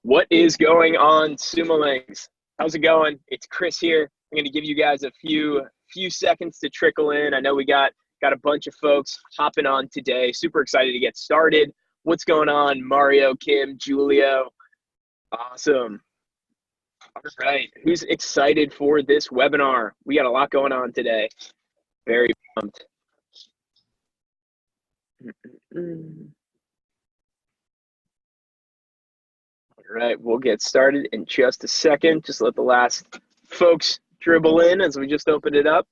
What is going on, Sumolings? How's it going? It's Chris here. I'm going to give you guys a few seconds to trickle in. I know we got a bunch of folks hopping on today. Super excited to get started. What's going on, Mario, Kim, Julio? Awesome. All right. Who's excited for this webinar? We got a lot going on today. Very pumped. All right, we'll get started in just a second. Just let the last folks dribble in as we just opened it up.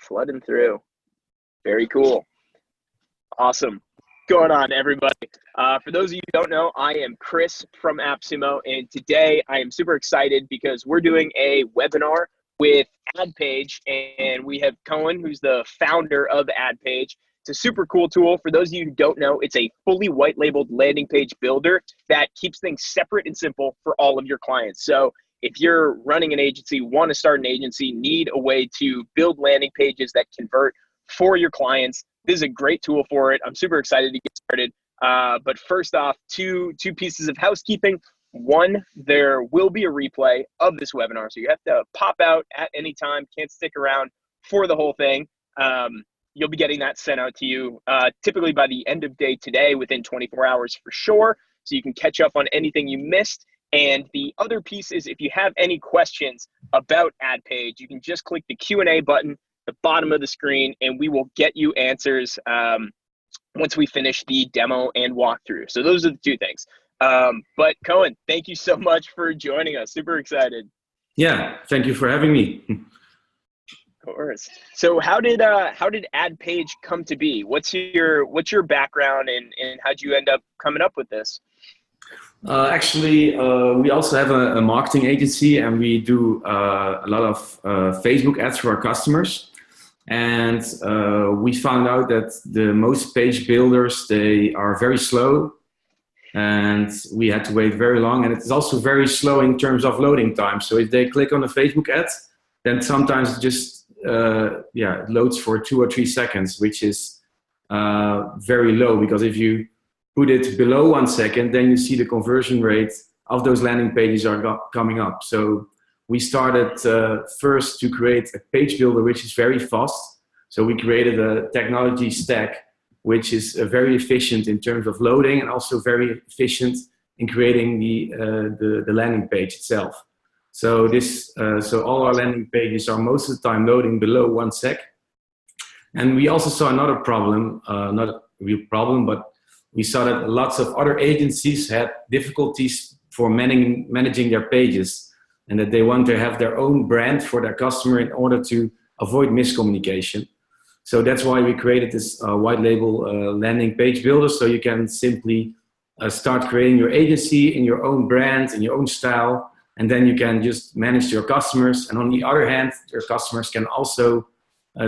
Flooding through. Very cool. Awesome. Going on, everybody. For those of you who don't know, I am Chris from AppSumo, and today I am super excited because we're doing a webinar with AdPage, and we have Cohen, who's the founder of AdPage. It's a super cool tool. For those of you who don't know, it's a fully white labeled landing page builder that keeps things separate and simple for all of your clients. So if you're running an agency, want to start an agency, need a way to build landing pages that convert for your clients, this is a great tool for it. I'm super excited to get started. But first off, two pieces of housekeeping. One, there will be a replay of this webinar, so you have to pop out at any time, can't stick around for the whole thing. You'll be getting that sent out to you typically by the end of day today, within 24 hours for sure, so you can catch up on anything you missed. And the other piece is, if you have any questions about AdPage, you can just click the Q&A button at the bottom of the screen, and we will get you answers once we finish the demo and walkthrough. So those are the two things. But Cohen, thank you so much for joining us. Super excited. Yeah, thank you for having me. Of course. So how did AdPage come to be? What's your background, and how'd you end up coming up with this? Actually, we also have a marketing agency, and we do a lot of Facebook ads for our customers. And we found out that the most page builders, they are very slow, and we had to wait very long. And it's also very slow in terms of loading time. So if they click on a Facebook ad, then sometimes just it loads for 2 or 3 seconds, which is very low, because if you put it below 1 second, then you see the conversion rate of those landing pages are coming up. So we started first to create a page builder which is very fast. So we created a technology stack which is very efficient in terms of loading, and also very efficient in creating the landing page itself. So so all our landing pages are most of the time loading below 1 sec. And we also saw another problem, not a real problem, but we saw that lots of other agencies had difficulties for managing their pages, and that they want to have their own brand for their customer in order to avoid miscommunication. So that's why we created this white label landing page builder, so you can simply start creating your agency in your own brand, in your own style, and then you can just manage your customers. And on the other hand, your customers can also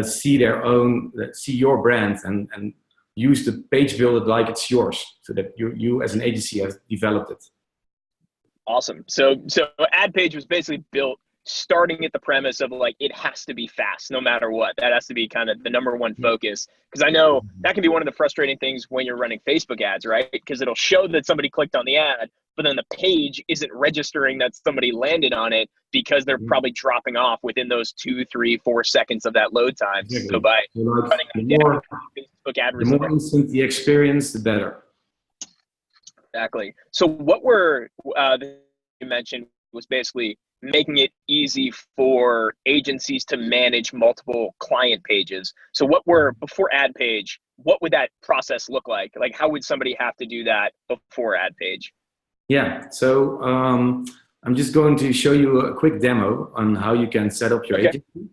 see your brand and use the page builder like it's yours, so that you as an agency have developed it. Awesome. So AdPage was basically built starting at the premise of, like, it has to be fast no matter what. That has to be kind of the #1 focus, because I know that can be one of the frustrating things when you're running Facebook ads, right? Because it'll show that somebody clicked on the ad, but then the page isn't registering that somebody landed on it, because they're probably dropping off within those 2, 3, 4 seconds of that load time. Exactly. So by cutting down Facebook ad results, the more instant the experience, the better. Exactly. So what you mentioned was basically making it easy for agencies to manage multiple client pages. So before AdPage, what would that process look like? Like, how would somebody have to do that before AdPage? Yeah, so I'm just going to show you a quick demo on how you can set up your agency.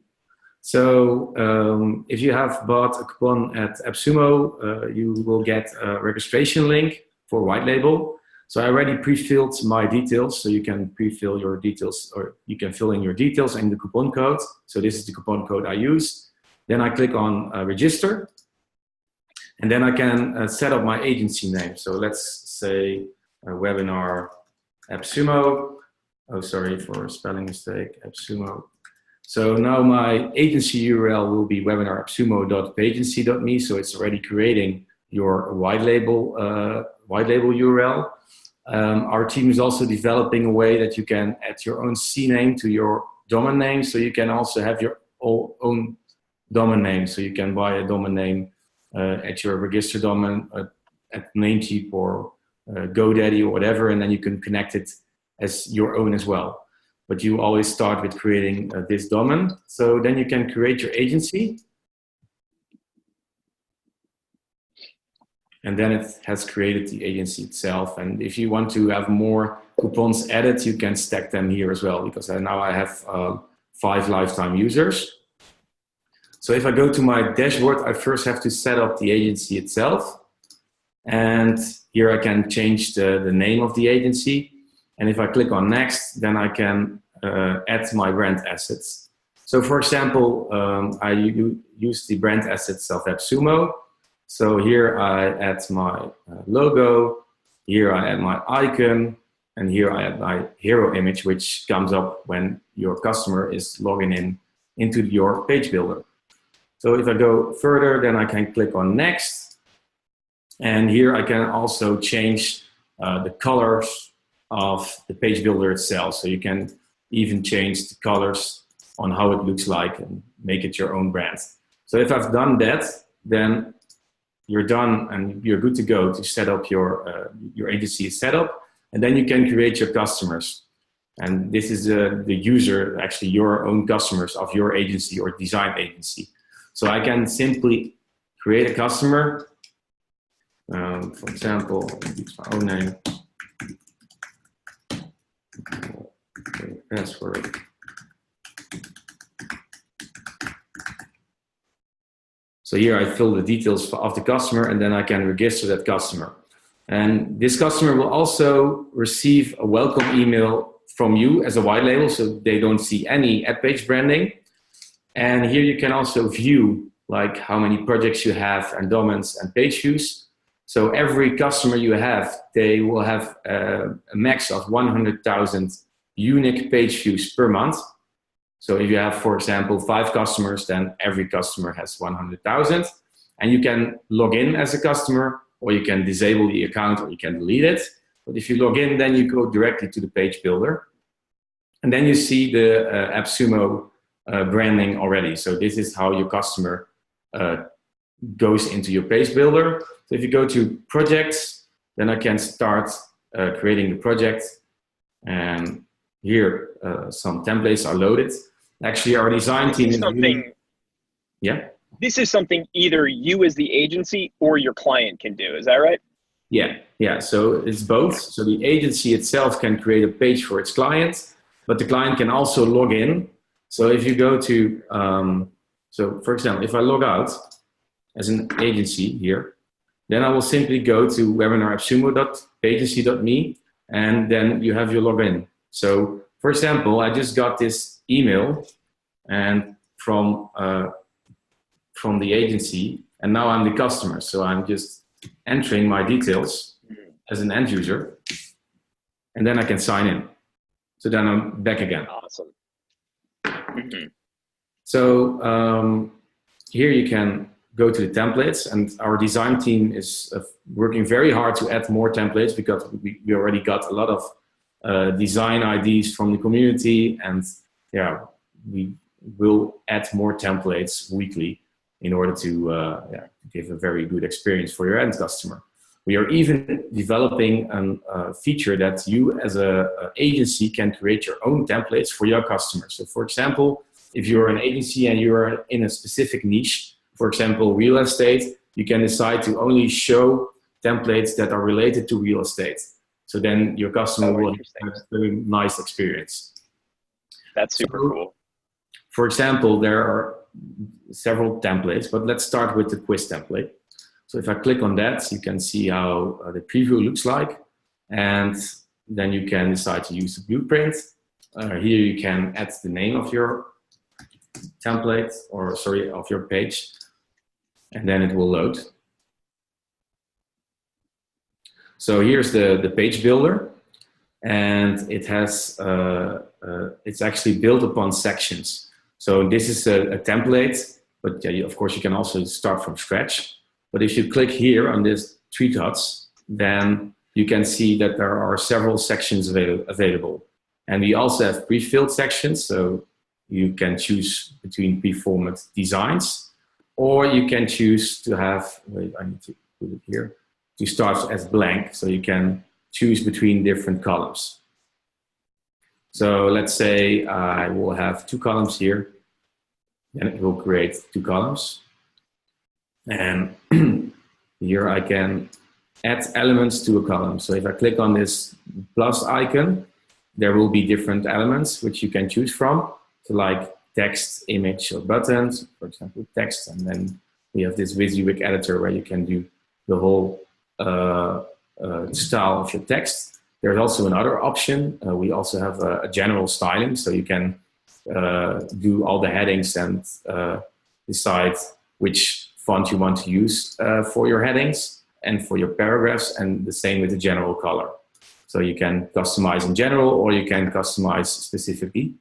So if you have bought a coupon at AppSumo, you will get a registration link for white label. So I already pre-filled my details, so you can pre-fill your details, or you can fill in your details and the coupon code. So this is the coupon code I use. Then I click on register, and then I can set up my agency name. So let's say webinar AppSumo. Oh, sorry for a spelling mistake, AppSumo. So now my agency URL will be webinarappsumo.pagency.me. So it's already creating your white label URL. Our team is also developing a way that you can add your own CNAME to your domain name, so you can also have your own domain name. So you can buy a domain name at your register domain at Namecheap or GoDaddy or whatever, and then you can connect it as your own as well. But you always start with creating this domain. So then you can create your agency. And then it has created the agency itself. And if you want to have more coupons added, you can stack them here as well, because now I have 5 lifetime users. So if I go to my dashboard, I first have to set up the agency itself. And here I can change the name of the agency. And if I click on next, then I can add my brand assets. So for example, I use the brand assets of AppSumo. So here I add my logo, here I add my icon, and here I add my hero image, which comes up when your customer is logging in into your page builder. So if I go further, then I can click on next. And here I can also change the colors of the page builder itself. So you can even change the colors on how it looks like and make it your own brand. So if I've done that, then you're done and you're good to go to set up your agency setup, and then you can create your customers. And this is the user, actually your own customers of your agency or design agency. So I can simply create a customer. For example, use my own name. Okay, password. So here I fill the details of the customer, and then I can register that customer. And this customer will also receive a welcome email from you as a white label, so they don't see any AdPage branding. And here you can also view like how many projects you have and domains and page views. So every customer you have, they will have a max of 100,000 unique page views per month. So if you have, for example, 5 customers, then every customer has 100,000. And you can log in as a customer, or you can disable the account, or you can delete it. But if you log in, then you go directly to the page builder. And then you see the AppSumo branding already. So this is how your customer goes into your page builder. So if you go to projects, then I can start creating the project. And here some templates are loaded. Actually, our design team is something. Yeah. This is something either you as the agency or your client can do. Is that right? Yeah. So it's both. So the agency itself can create a page for its client, but the client can also log in. So if you go to, so for example, if I log out as an agency here, then I will simply go to webinarappsumo.agency.me, and then you have your login. So for example, I just got this email and from the agency, and now I'm the customer. So I'm just entering my details as an end user, and then I can sign in. So then I'm back again. Awesome. So here you can go to the templates, and our design team is working very hard to add more templates, because we already got a lot of design ideas from the community, and yeah, we will add more templates weekly in order to give a very good experience for your end customer. We are even developing a feature that you as an agency can create your own templates for your customers. So for example, if you're an agency and you're in a specific niche, for example, real estate, you can decide to only show templates that are related to real estate. So then your customer will have a very nice experience. That's super cool. For example, there are several templates, but let's start with the quiz template. So if I click on that, you can see how the preview looks like. And then you can decide to use the blueprint. Here you can add the name of your template, or sorry, of your page. And then it will load. So here's the page builder. And it has, it's actually built upon sections. So this is a template, but of course you can also start from scratch. But if you click here on this three dots, then you can see that there are several sections available. And we also have pre-filled sections, so you can choose between pre-formatted designs, or you can choose to have, wait, I need to put it here, to start as blank, so you can choose between different columns. So let's say I will have 2 columns here, and it will create 2 columns. And here I can add elements to a column. So if I click on this plus icon, there will be different elements which you can choose from. So like text, image, or buttons, for example, text. And then we have this WYSIWYG editor where you can do the whole style of your text. There's also another option. We also have a general styling, so you can do all the headings and decide which font you want to use for your headings and for your paragraphs, and the same with the general color. So you can customize in general, or you can customize specifically.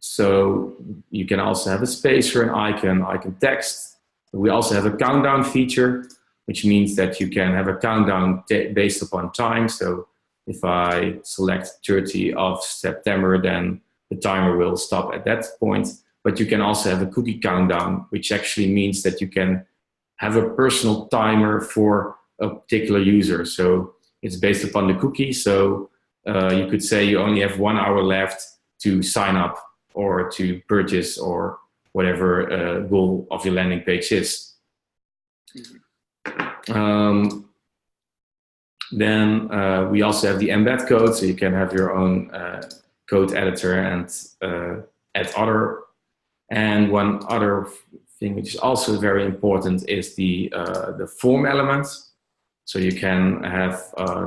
So you can also have a spacer, an icon text. We also have a countdown feature, which means that you can have a countdown based upon time. So if I select 30 of September, then the timer will stop at that point. But you can also have a cookie countdown, which actually means that you can have a personal timer for a particular user. So it's based upon the cookie. So you could say you only have 1 hour left to sign up or to purchase or whatever goal of your landing page is. Then we also have the embed code, so you can have your own code editor and add other. And one other thing which is also very important is the form element. So you can have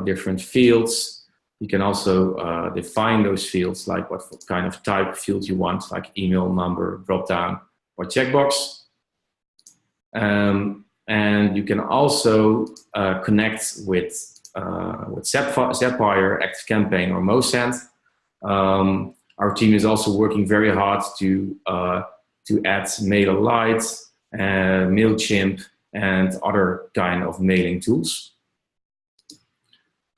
different fields. You can also define those fields, like what kind of type field you want, like email, number, dropdown, or checkbox. And you can also connect with Zapier, ActiveCampaign, or Mosend. Our team is also working very hard to add MailerLite, MailChimp, and other kind of mailing tools.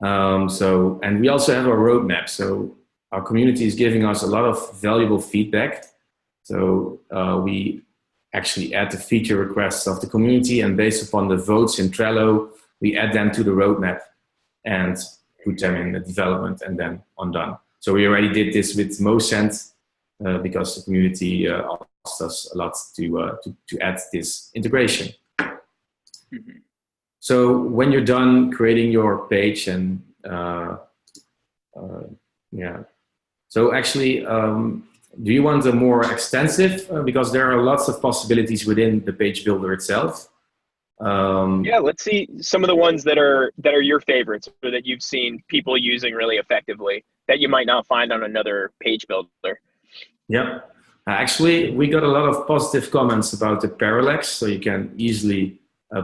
And we also have a roadmap. So our community is giving us a lot of valuable feedback. So we actually add the feature requests of the community, and based upon the votes in Trello, we add them to the roadmap and put them in the development, and then on done. So we already did this with Mosend because the community asked us a lot to add this integration. Mm-hmm. So when you're done creating your page, and yeah, so actually, do you want a more extensive? Because there are lots of possibilities within the page builder itself. Yeah, let's see some of the ones that are your favorites, or that you've seen people using really effectively that you might not find on another page builder. Yeah, actually, we got a lot of positive comments about the parallax. So you can easily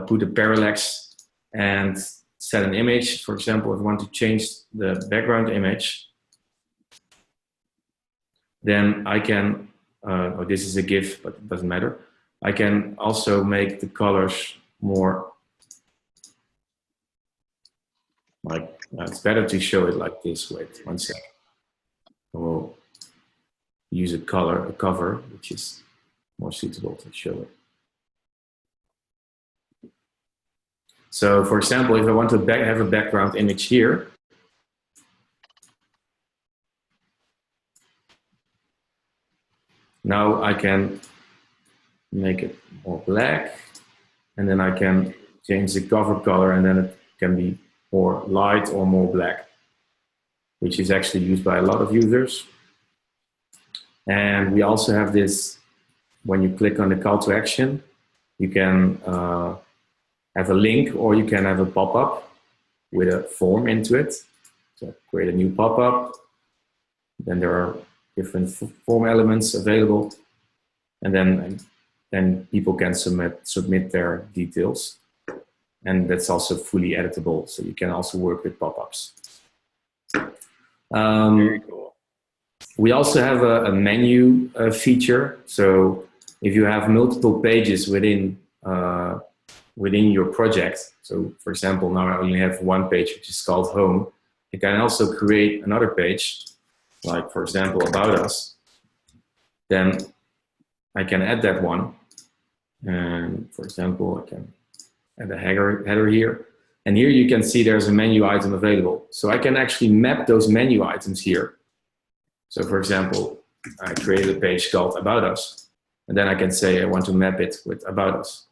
put a parallax and set an image. For example, if I want to change the background image, then I can, oh, this is a GIF, but it doesn't matter. I can also make the colors more, like, it's better to show it like this. Wait, 1 second. I will use a cover, which is more suitable to show it. So for example, if I want to have a background image here, now I can make it more black, and then I can change the cover color, and then it can be more light or more black, which is actually used by a lot of users. And we also have this, when you click on the call to action, you can have a link, or you can have a pop-up with a form into it. So create a new pop-up. Then there are different form elements available, and then people can submit their details, and that's also fully editable. So you can also work with pop-ups. Very cool. We also have a menu feature. So if you have multiple pages within your project, so for example, now I only have one page which is called home, you can also create another page, like for example, about us. Then I can add that one. And for example, I can add a header here. And here you can see there's a menu item available. So I can actually map those menu items here. So for example, I created a page called About Us. And then I can say I want to map it with About Us.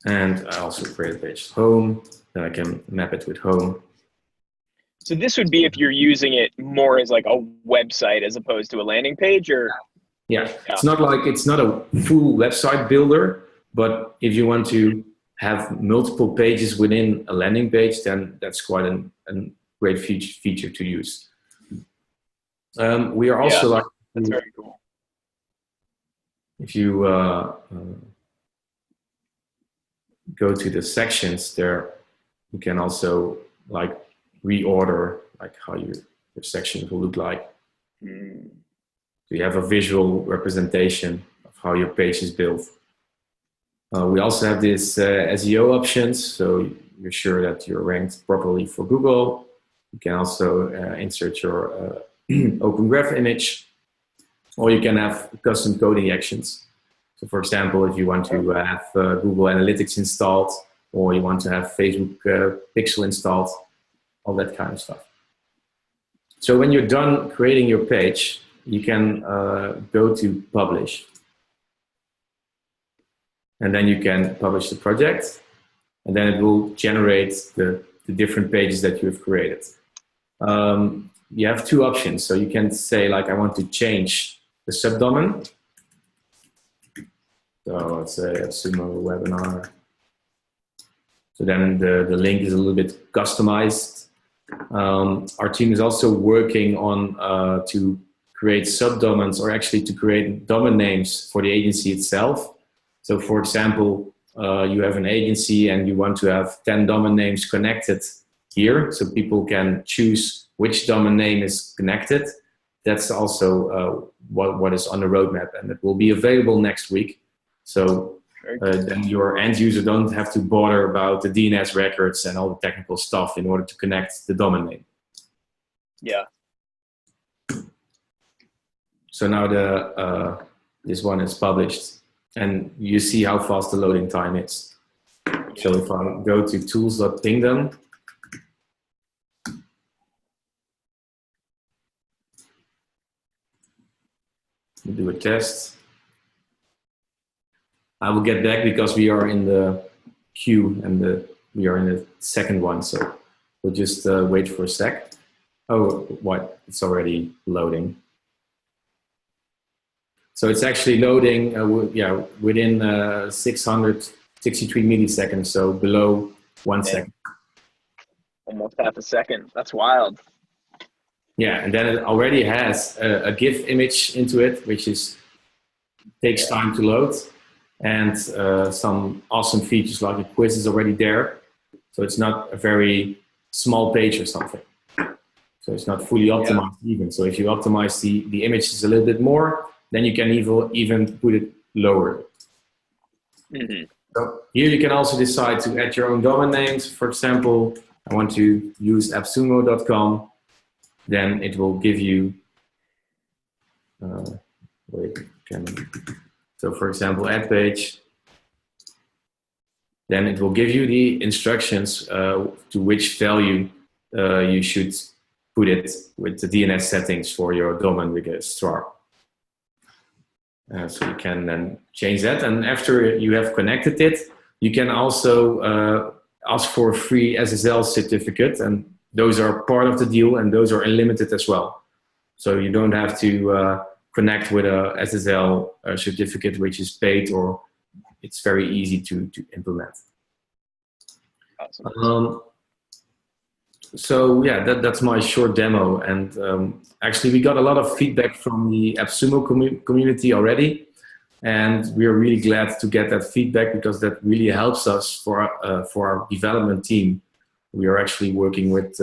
And I also create a page Home. Then I can map it with Home. So this would be if you're using it more as like a website as opposed to a landing page, or? Yeah, it's not a full website builder, but if you want to have multiple pages within a landing page, then that's quite a great feature to use. We are also like, that's very cool. If you go to the sections there, you can also like reorder like how your section will look like. So you have a visual representation of how your page is built. We also have this SEO options, so you're sure that you're ranked properly for Google. You can also insert your Open Graph image, or you can have custom coding actions. So for example, if you want to have Google Analytics installed, or you want to have Facebook Pixel installed, all that kind of stuff. So when you're done creating your page, you can go to publish. And then you can publish the project. And then it will generate the different pages that you have created. You have two options. So you can say, like, I want to change the subdomain. So let's say AppSumo webinar. So then the link is a little bit customized. Our team is also working on to create subdomains, or actually to create domain names for the agency itself. So for example, you have an agency and you want to have 10 domain names connected here, so people can choose which domain name is connected. That's also what is on the roadmap, and it will be available next week. So then your end user don't have to bother about the DNS records and all the technical stuff in order to connect the domain name. Yeah. So now this one is published, and you see how fast the loading time is. So if I go to tools.pingdom, do a test. I will get back because we are in the queue and we are in the second one. So we'll just wait for a sec. Oh, what? It's already loading. So it's actually loading within 663 milliseconds, so below 1 second. Almost half a second. That's wild. Yeah, and then it already has a GIF image into it, which takes time to load, and some awesome features like a quiz is already there. So it's not a very small page or something. So it's not fully optimized even. So if you optimize the images a little bit more, then you can even put it lower. Mm-hmm. So here you can also decide to add your own domain names. For example, I want to use appsumo.com. Then it will give you, so for example, AdPage. Then it will give you the instructions to which value you should put it with the DNS settings for your domain registrar. So you can then change that. And after you have connected it, you can also ask for a free SSL certificate. And those are part of the deal, and those are unlimited as well. So you don't have to connect with a SSL certificate, which is paid, or it's very easy to implement. Awesome. So yeah, that's my short demo. And actually, we got a lot of feedback from the AppSumo community already. And we are really glad to get that feedback, because that really helps us for our development team. We are actually working with,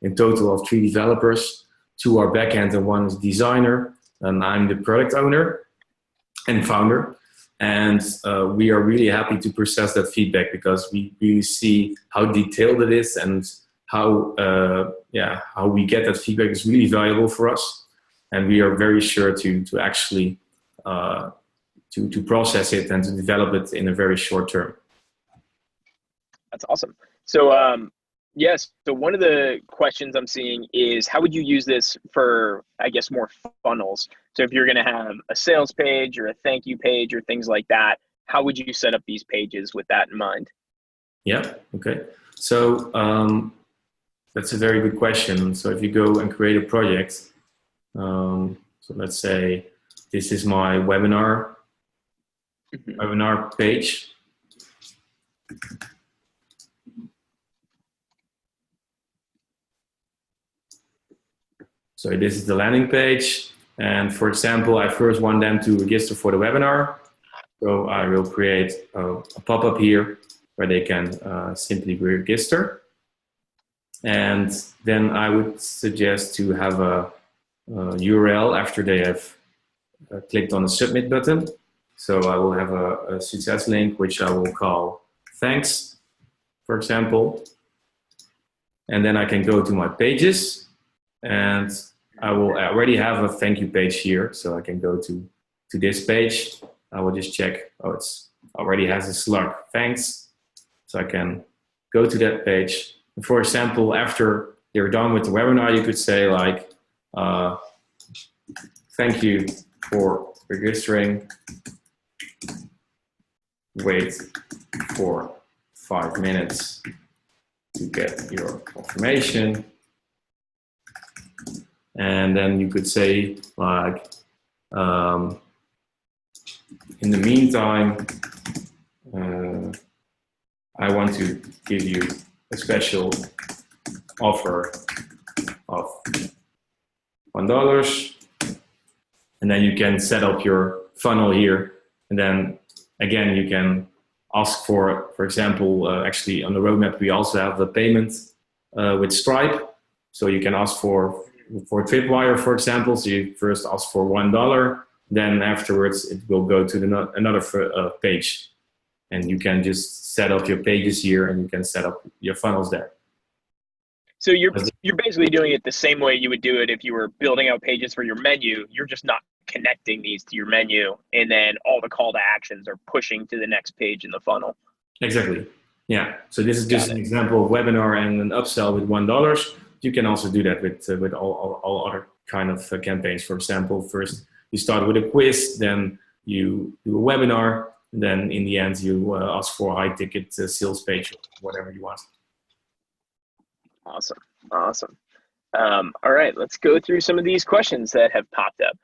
in total, of 3 developers. 2 are backend and 1 is designer. and I'm the product owner and founder. And we are really happy to process that feedback because we really see how detailed it is and how we get that feedback is really valuable for us. And we are very sure to actually to process it and to develop it in a very short term. That's awesome. So yes, so one of the questions I'm seeing is how would you use this for, I guess, more funnels? So if you're going to have a sales page or a thank you page or things like that, how would you set up these pages with that in mind? Yeah, okay. So that's a very good question. So if you go and create a project, so let's say this is my webinar page. So this is the landing page. And for example, I first want them to register for the webinar. So I will create a pop-up here where they can simply register. And then I would suggest to have a URL after they have clicked on the submit button. So I will have a success link, which I will call thanks, for example. And then I can go to my pages, and I will already have a thank you page here. So I can go to this page. I will just check, oh, it's already has a slug, thanks. So I can go to that page. And for example, after they're done with the webinar, you could say like, thank you for registering. Wait for 5 minutes to get your confirmation. And then you could say like, in the meantime, I want to give you a special offer of $1. And then you can set up your funnel here. And then again, you can ask for example, actually on the roadmap, we also have the payment with Stripe. So you can ask for Tripwire, for example. So you first ask for $1, then afterwards it will go to another page. And you can just set up your pages here and you can set up your funnels there. So you're basically doing it the same way you would do it if you were building out pages for your menu. You're just not connecting these to your menu, and then all the call to actions are pushing to the next page in the funnel. Exactly. Yeah. So this is just an example of webinar and an upsell with $1. You can also do that with all other kind of campaigns. For example, first you start with a quiz, then you do a webinar, and then in the end you ask for a high ticket sales page or whatever you want. Awesome. All right, let's go through some of these questions that have popped up.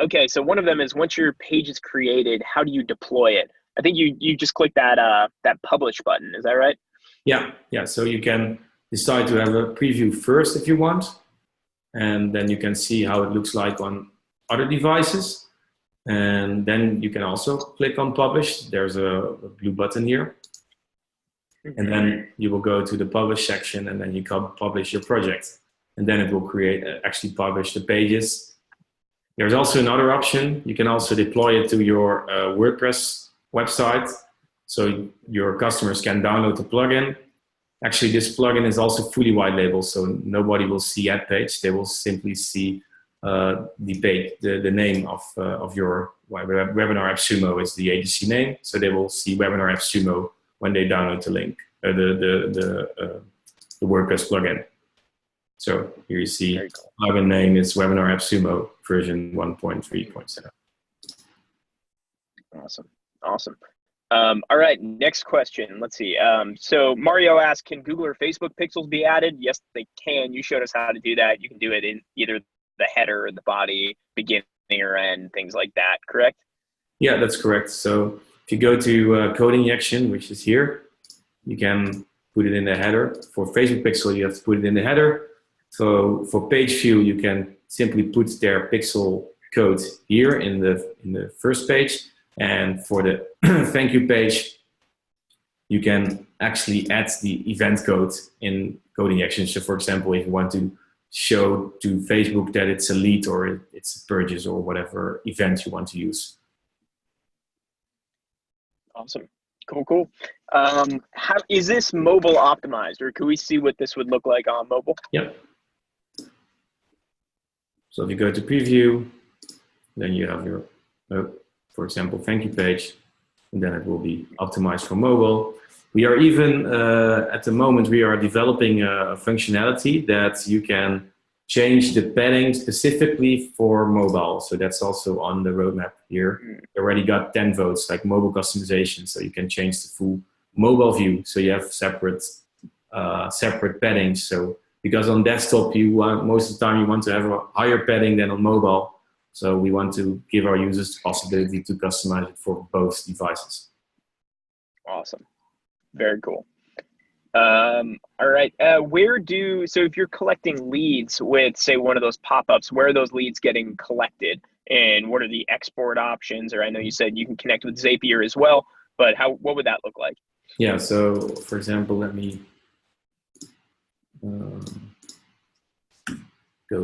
Okay, so one of them is, once your page is created, how do you deploy it? I think you just click that publish button. Is that right? Yeah. So you can decide to have a preview first if you want, and then you can see how it looks like on other devices. And then you can also click on publish. There's a blue button here. And then you will go to the publish section, and then you can publish your project. And then it will actually publish the pages. There's also another option. You can also deploy it to your WordPress website, so your customers can download the plugin. Actually, this plugin is also fully white label, so nobody will see AdPage. They will simply see the page, the name of your webinar AppSumo is the agency name. So they will see webinar AppSumo when they download the link, the WordPress plugin. So here you see plugin name is webinar AppSumo version 1.3.7. Awesome. All right, next question. Let's see. So Mario asked, can Google or Facebook pixels be added? Yes, they can. You showed us how to do that. You can do it in either the header or the body, beginning or end, things like that, correct? Yeah, that's correct. So if you go to code injection, which is here, you can put it in the header. For Facebook pixel, you have to put it in the header. So for page view, you can simply put their pixel code here in the first page. And for the thank you page, you can actually add the event code in code injection. So for example, if you want to show to Facebook that it's a lead or it's a purchase or whatever event you want to use. Awesome. Cool. How is this mobile optimized, or can we see what this would look like on mobile? Yeah. So if you go to preview, then you have your, for example, thank you page, and then it will be optimized for mobile. We are even, at the moment, we are developing a functionality that you can change the padding specifically for mobile. So that's also on the roadmap here. We already got 10 votes, like mobile customization. So you can change the full mobile view. So you have separate paddings. So because on desktop, most of the time you want to have a higher padding than on mobile. So we want to give our users the possibility to customize it for both devices. Awesome. Very cool. All right. So if you're collecting leads with, say, one of those pop-ups, where are those leads getting collected? And what are the export options? Or I know you said you can connect with Zapier as well, but what would that look like? Yeah, so for example, let me go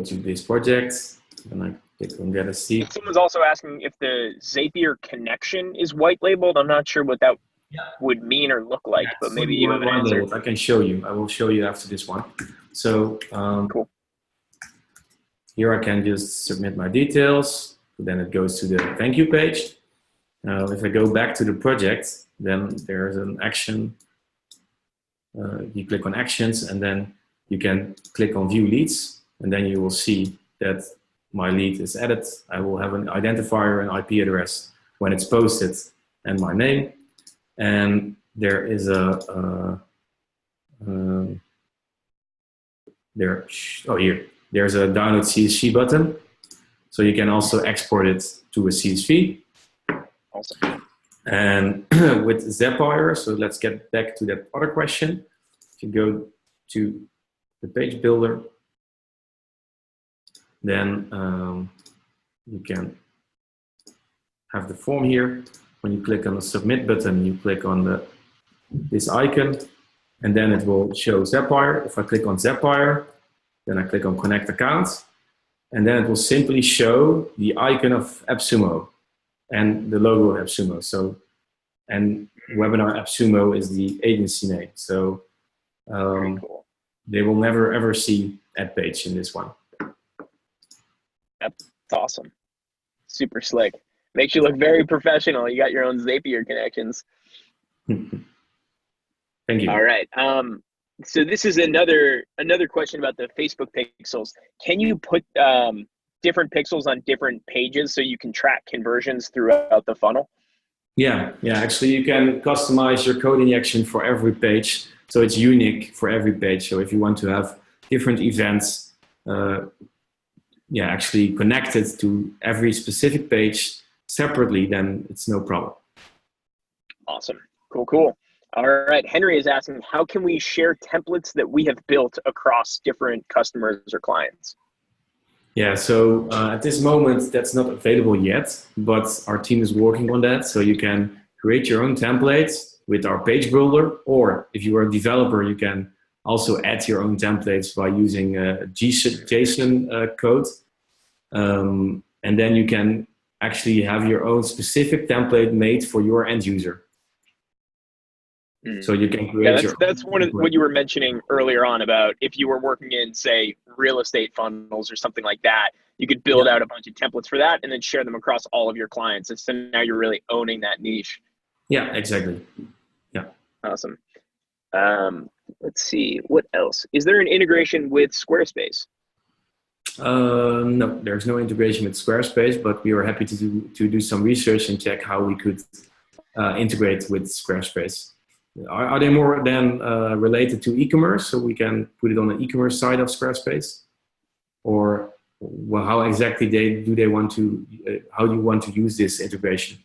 to this project and I click on get a seat. Someone's also asking if the Zapier connection is white labeled. I'm not sure what that would mean or look like, but maybe you have an answer. I can show you. I will show you after this one. So cool. Here I can just submit my details. Then it goes to the thank you page. Now, if I go back to the project, then there's an action. You click on actions, and then you can click on view leads, and then you will see that my lead is added. I will have an identifier and IP address when it's posted, and my name. And there is there's a download CSV button, so you can also export it to a CSV. Awesome. And with Zapier, so let's get back to that other question. If you go to the page builder, then you can have the form here. When you click on the submit button, you click on this icon, and then it will show Zapier. If I click on Zapier, then I click on connect account, and then it will simply show the icon of AppSumo and the logo of AppSumo. So, and Webinar AppSumo is the agency name. So cool. They will never ever see AdPage in this one. That's awesome. Super slick. Makes you look very professional. You got your own Zapier connections. Thank you. All right. So this is another question about the Facebook pixels. Can you put different pixels on different pages so you can track conversions throughout the funnel? Yeah. Actually, you can customize your code injection for every page, so it's unique for every page. So if you want to have different events, actually connected to every specific page separately, then it's no problem. Awesome. Cool. All right. Henry is asking, how can we share templates that we have built across different customers or clients? Yeah, so at this moment, that's not available yet, but our team is working on that. So you can create your own templates with our page builder, or if you are a developer, you can also add your own templates by using JSON code. And then you can actually have your own specific template made for your end user. So you can create that's one of what you were mentioning earlier on about if you were working in, say, real estate funnels or something like that, you could build out a bunch of templates for that and then share them across all of your clients. And so now you're really owning that niche. Yeah, exactly. Yeah. Awesome. Let's see, what else? Is there an integration with Squarespace? No, there's no integration with Squarespace, but we are happy to do some research and check how we could integrate with Squarespace. Are they more than related to e-commerce, so we can put it on the e-commerce side of Squarespace, or how exactly do you want to use this integration?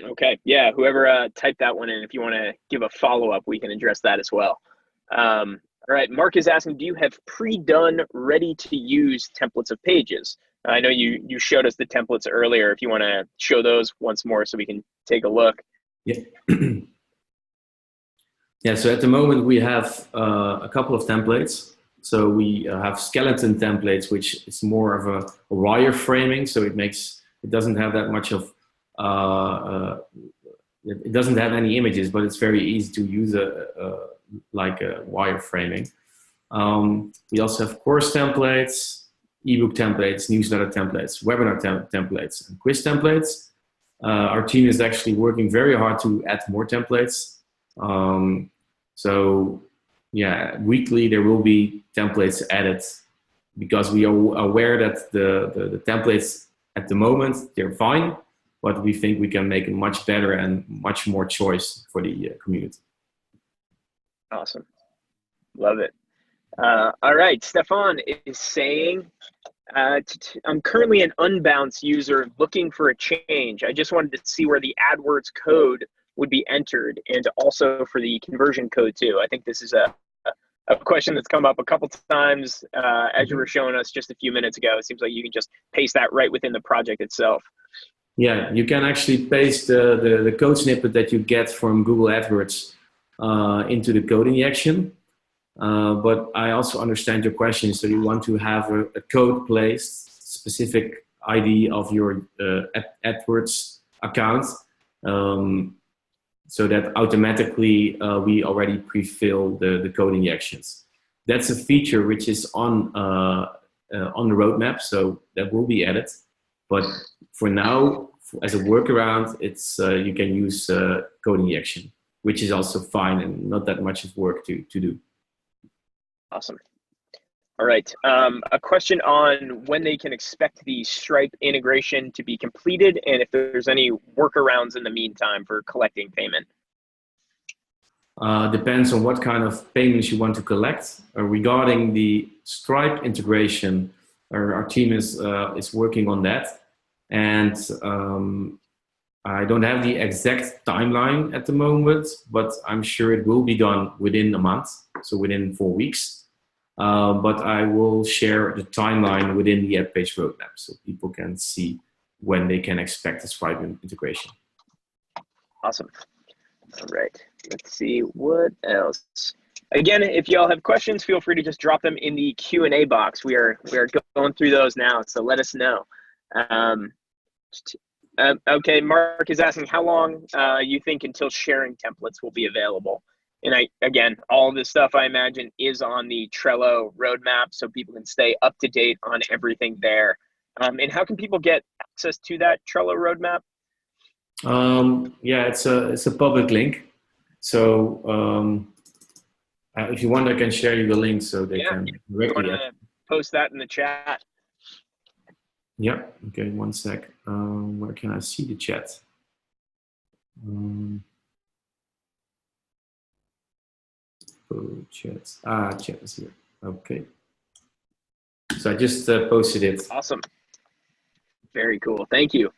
Okay, yeah. Whoever typed that one in, if you want to give a follow-up, we can address that as well. All right, Mark is asking, do you have pre-done, ready-to-use templates of pages? I know you showed us the templates earlier. If you want to show those once more so we can take a look. Yeah. Yeah, so at the moment we have a couple of templates. So we have skeleton templates, which is more of a wireframing. So it doesn't have that much of it doesn't have any images, but it's very easy to use like a wireframing. We also have course templates, ebook templates, newsletter templates, webinar templates, and quiz templates. Our team is actually working very hard to add more templates. So yeah, weekly there will be templates added because we are aware that the templates at the moment, they're fine, but we think we can make it much better and much more choice for the community. Awesome. Love it. All right, Stefan is saying, I'm currently an unbounced user looking for a change. I just wanted to see where the AdWords code would be entered and also for the conversion code too. I think this is a question that's come up a couple times as you were showing us just a few minutes ago. It seems like you can just paste that right within the project itself. Yeah, you can actually paste the code snippet that you get from Google AdWords into the code injection. But I also understand your question. So you want to have a code placed, specific ID of your AdWords account, so that automatically we already pre-fill the code injections. That's a feature which is on the roadmap, so that will be added. But for now, as a workaround, it's you can use code injection, which is also fine and not that much of work to do. Awesome. All right. A question on when they can expect the Stripe integration to be completed and if there's any workarounds in the meantime for collecting payment. Depends on what kind of payments you want to collect. Regarding the Stripe integration, our team is working on that. And I don't have the exact timeline at the moment, but I'm sure it will be done within a month, so within 4 weeks. But I will share the timeline within the AdPage roadmap so people can see when they can expect the Stripe integration. Awesome. All right. Let's see what else. Again, if y'all have questions, feel free to just drop them in the Q&A box. We are going through those now, so let us know. Okay, Mark is asking how long you think until sharing templates will be available. And again, all of this stuff I imagine is on the Trello roadmap so people can stay up to date on everything there. And how can people get access to that Trello roadmap? Yeah, it's a public link. So if you want, I can share you the link so they can directly post that in the chat. Yeah. Okay. 1 sec. Where can I see the chat? Chat. Chat is here. Okay. So I just posted it. Awesome. Very cool. Thank you.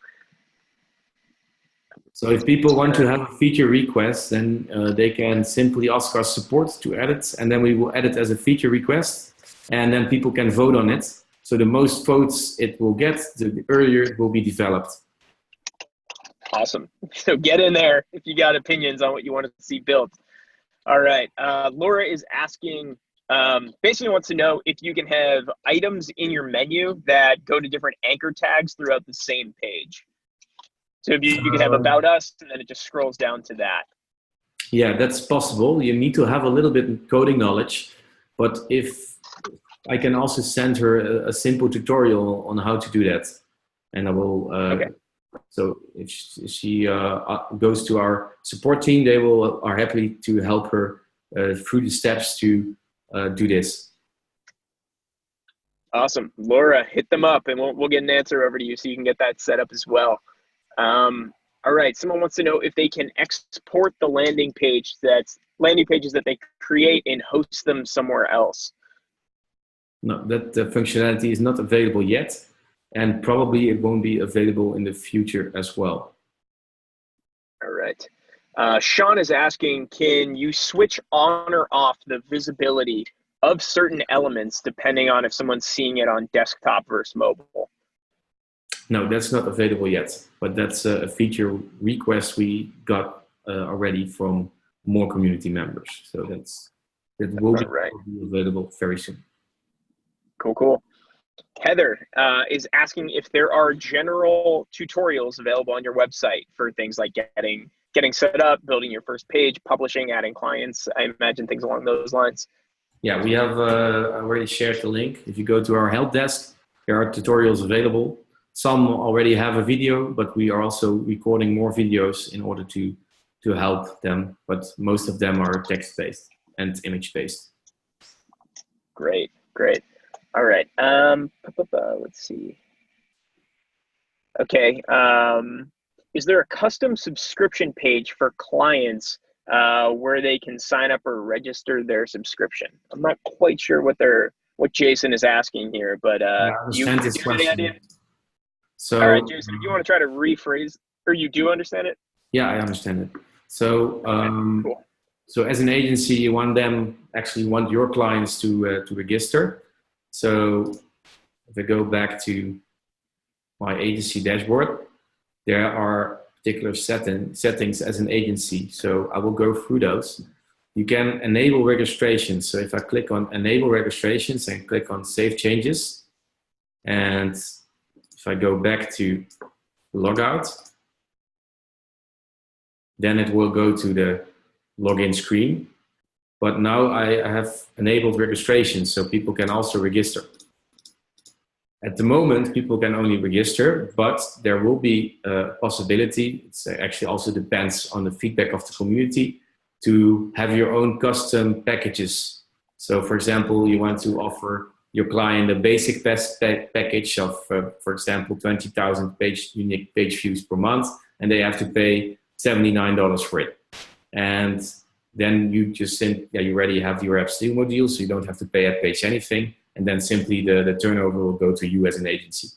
So if people want to have a feature request, then they can simply ask our support to add it, and then we will add it as a feature request, and then people can vote on it. So the most votes it will get, the earlier it will be developed. Awesome. So get in there if you got opinions on what you want to see built. All right. Laura is asking, basically wants to know if you can have items in your menu that go to different anchor tags throughout the same page. So if you can have about us, and then it just scrolls down to that. Yeah, that's possible. You need to have a little bit of coding knowledge, but if I can also send her a simple tutorial on how to do that, and I will. Okay. So if she goes to our support team, they are happy to help her through the steps to do this. Awesome, Laura, hit them up, and we'll get an answer over to you so you can get that set up as well. All right, someone wants to know if they can export the landing pages that they create and host them somewhere else. No, that functionality is not available yet, and probably it won't be available in the future as well. All right. Sean is asking, can you switch on or off the visibility of certain elements depending on if someone's seeing it on desktop versus mobile? No, that's not available yet, but that's a feature request we got already from more community members. So that will be available very soon. Cool. Heather is asking if there are general tutorials available on your website for things like getting set up, building your first page, publishing, adding clients. I imagine things along those lines. Yeah, we have already shared the link. If you go to our help desk, there are tutorials available. Some already have a video, but we are also recording more videos in order to help them. But most of them are text-based and image-based. Great. All right. Let's see. Okay. Is there a custom subscription page for clients where they can sign up or register their subscription? I'm not quite sure what Jason is asking here, but Yeah, I you understand this have any question. idea? So, All right, Jason, if you want to try to rephrase, or you do understand it? yeah, I understand it. So, Okay, cool. so as an agency, you want your clients to register. So if I go back to my agency dashboard, there are particular settings as an agency. So I will go through those. You can enable registrations. So if I click on enable registrations and click on save changes, and if I go back to logout, then it will go to the login screen. But now I have enabled registration, so people can also register. At the moment, people can only register, but there will be a possibility, it actually also depends on the feedback of the community, to have your own custom packages. So for example, you want to offer your client a basic package of, for example, 20,000 unique page views per month, and they have to pay $79 for it. And then you just you already have your AppSumo deal, so you don't have to pay AdPage anything. And then simply the turnover will go to you as an agency.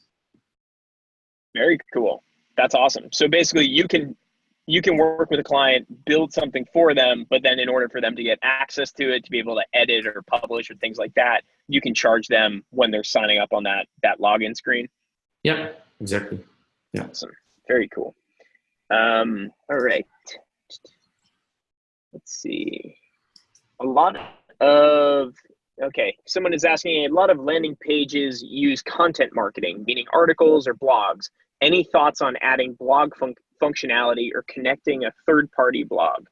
Very cool. That's awesome. So basically you can work with a client, build something for them, but then in order for them to get access to it, to be able to edit or publish or things like that, you can charge them when they're signing up on that login screen. Yeah, exactly. Yeah. Awesome. Very cool. All right. Let's see. Someone is asking, a lot of landing pages use content marketing, meaning articles or blogs. Any thoughts on adding blog functionality or connecting a third-party blog?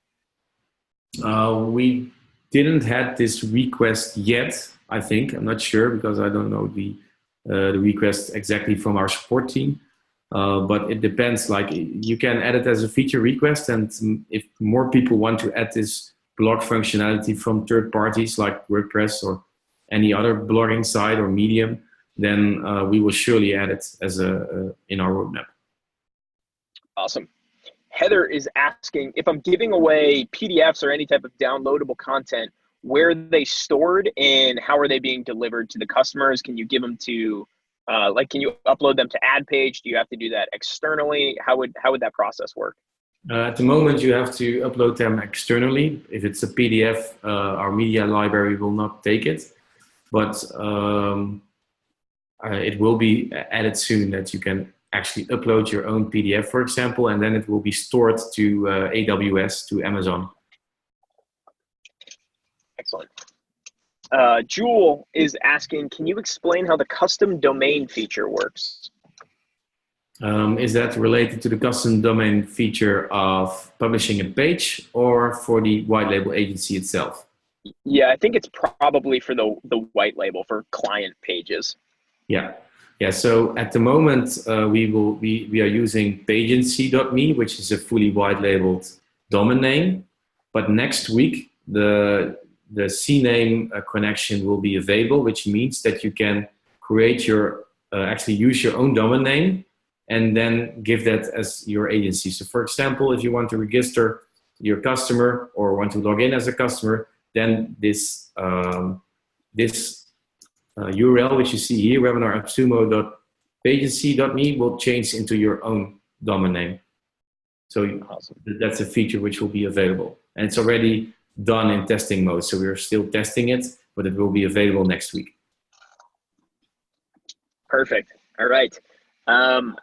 We didn't have this request yet, I think. I'm not sure because I don't know the request exactly from our support team. But it depends, like you can add it as a feature request, and if more people want to add this blog functionality from third parties like WordPress or any other blogging site or Medium, then we will surely add it as in our roadmap. Awesome. Heather is asking, if I'm giving away PDFs or any type of downloadable content, where are they stored and how are they being delivered to the customers? Can you give them to can you upload them to AdPage? Do you have to do that externally? How would that process work? At the moment, you have to upload them externally. If it's a PDF, our media library will not take it, but it will be added soon that you can actually upload your own PDF, for example, and then it will be stored to AWS, to Amazon. Excellent. Jewel is asking, can you explain how the custom domain feature works? Is that related to the custom domain feature of publishing a page or for the white label agency itself? Yeah, I think it's probably for the white label for client pages. Yeah. So at the moment, we are using pageancy.me, which is a fully white labeled domain name. But next week, the CNAME connection will be available, which means that you can create actually use your own domain name and then give that as your agency. So for example, if you want to register your customer or want to log in as a customer, then this URL, which you see here, webinarappsumo.pagency.me, will change into your own domain name. So awesome. That's a feature which will be available. And it's already done in testing mode. So we're still testing it, but it will be available next week. Perfect. All right.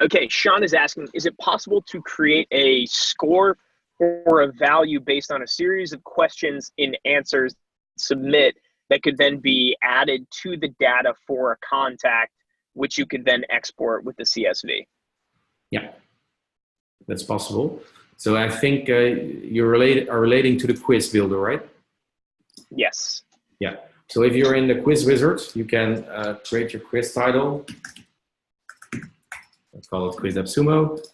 Okay, Sean is asking, is it possible to create a score or a value based on a series of questions in answers, submit that could then be added to the data for a contact, which you could then export with the CSV. Yeah, that's possible. So I think you're relating to the quiz builder, right? Yes. Yeah. So if you're in the quiz wizard, you can create your quiz title. Let's call it quiz AppSumo.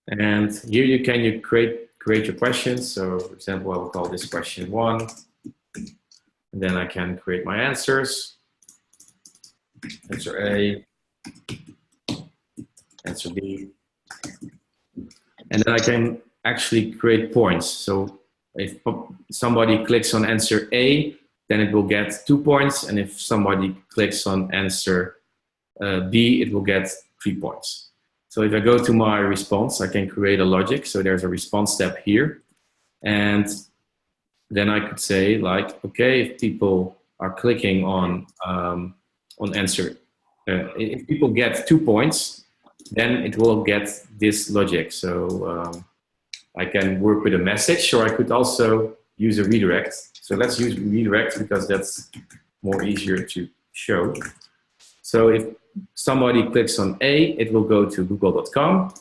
And here you can create your questions. So for example, I will call this question 1. And then I can create my answers. Answer A, answer B. And then I can actually create points. So if somebody clicks on answer A, then it will get 2 points. And if somebody clicks on answer B, it will get 3 points. So if I go to my response, I can create a logic. So there's a response step here. And then I could say like, okay, if people are clicking on answer, if people get 2 points, then it will get this logic. So I can work with a message, or I could also use a redirect. So let's use redirect because that's more easier to show. So if somebody clicks on A, it will go to google.com.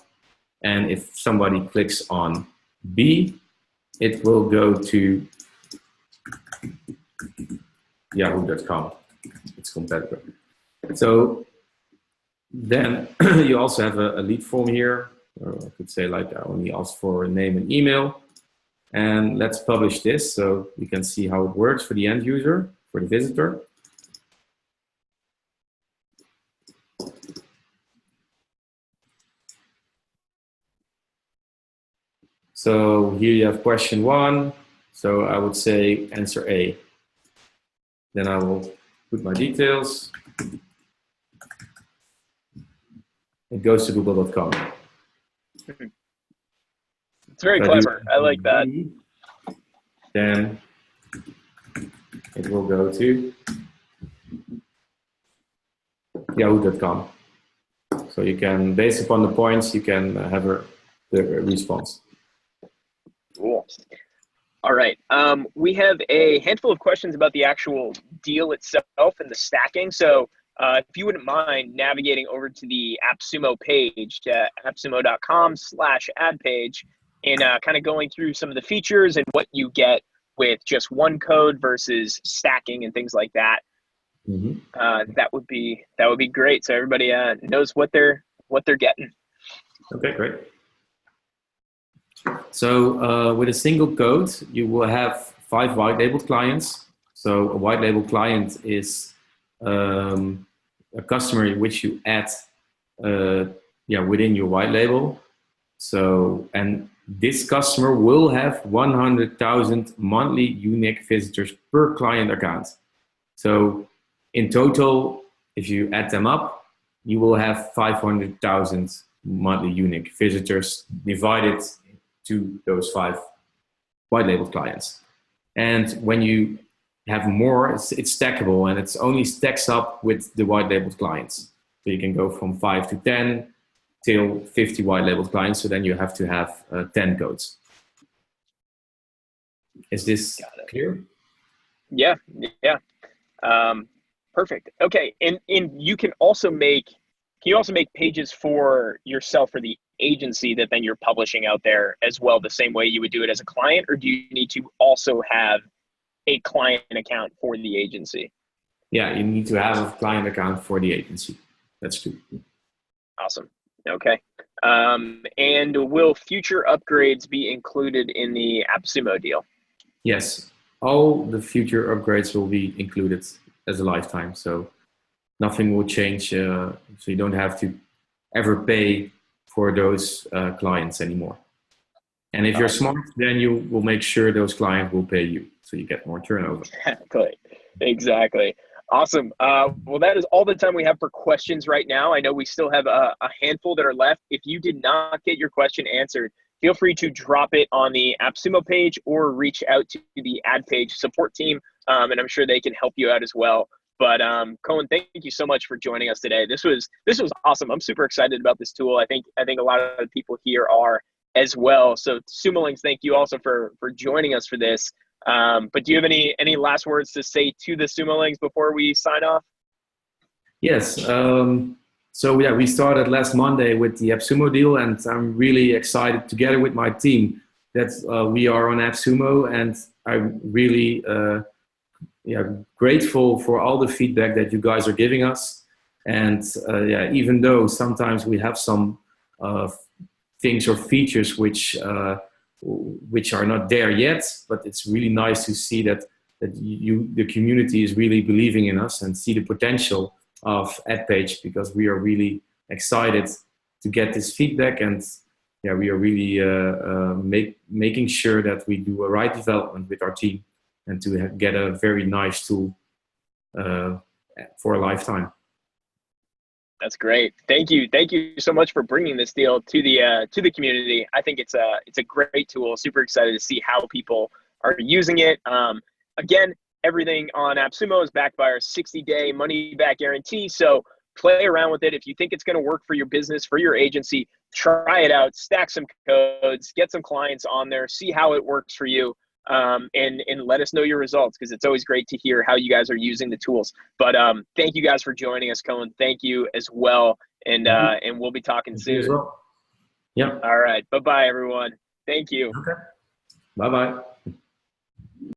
And if somebody clicks on B, it will go to yahoo.com. It's compatible. So then you also have a lead form here. Or I could say like I only ask for a name and email. And let's publish this so we can see how it works for the end user, for the visitor. So here you have question 1. So I would say answer A. Then I will put my details. It goes to google.com. It's very clever. I like that. Then it will go to yahoo.com. So you can, based upon the points, you can have the response. Cool. All right. We have a handful of questions about the actual deal itself and the stacking. So if you wouldn't mind navigating over to the AppSumo page, appsumo.com/AdPage, and kind of going through some of the features and what you get with just one code versus stacking and things like that. Mm-hmm. That would be great. So everybody knows what they're getting. Okay, great. So with a single code, you will have 5 white label clients. So a white label client is a customer in which you add within your white label. So, and this customer will have 100,000 monthly unique visitors per client account. So in total, if you add them up, you will have 500,000 monthly unique visitors divided to those 5 white label clients. And when you have more, it's stackable, and it's only stacks up with the white label clients. So you can go from 5 to 10 till 50 white label clients. So then you have to have 10 codes. Is this clear? Yeah. Perfect. Okay. And you can also make pages for yourself or the agency that then you're publishing out there as well, the same way you would do it as a client, or do you need to also have a client account for the agency? Yeah, you need to have a client account for the agency. That's true. Awesome. Okay. And will future upgrades be included in the AppSumo deal? Yes, all the future upgrades will be included as a lifetime. So nothing will change. So you don't have to ever pay for those clients anymore. And if you're smart, then you will make sure those clients will pay you, so you get more turnover. Exactly. Awesome. Well, that is all the time we have for questions right now. I know we still have a handful that are left. If you did not get your question answered, feel free to drop it on the AppSumo page or reach out to the AdPage support team, and I'm sure they can help you out as well. But Cohen, thank you so much for joining us today. This was awesome. I'm super excited about this tool. I think a lot of the people here are as well. So Sumo Links, thank you also for joining us for this. But do you have any last words to say to the Sumolings before we sign off? Yes. So yeah, we started last Monday with the AppSumo deal, and I'm really excited together with my team that we are on AppSumo, and I'm really grateful for all the feedback that you guys are giving us. And even though sometimes we have some things or features which are not there yet, but it's really nice to see that the community is really believing in us and see the potential of AdPage, because we are really excited to get this feedback, and we are really making sure that we do a right development with our team and to get a very nice tool for a lifetime. That's great. Thank you so much for bringing this deal to the community. I think it's a great tool. Super excited to see how people are using it. Again, everything on AppSumo is backed by our 60-day money-back guarantee. So play around with it. If you think it's going to work for your business, for your agency, try it out. Stack some codes, get some clients on there, see how it works for you. And let us know your results, because it's always great to hear how you guys are using the tools. But thank you guys for joining us, Cohen. Thank you as well, and we'll be talking soon. As well. Yeah. All right. Bye-bye, everyone. Thank you. Okay. Bye-bye.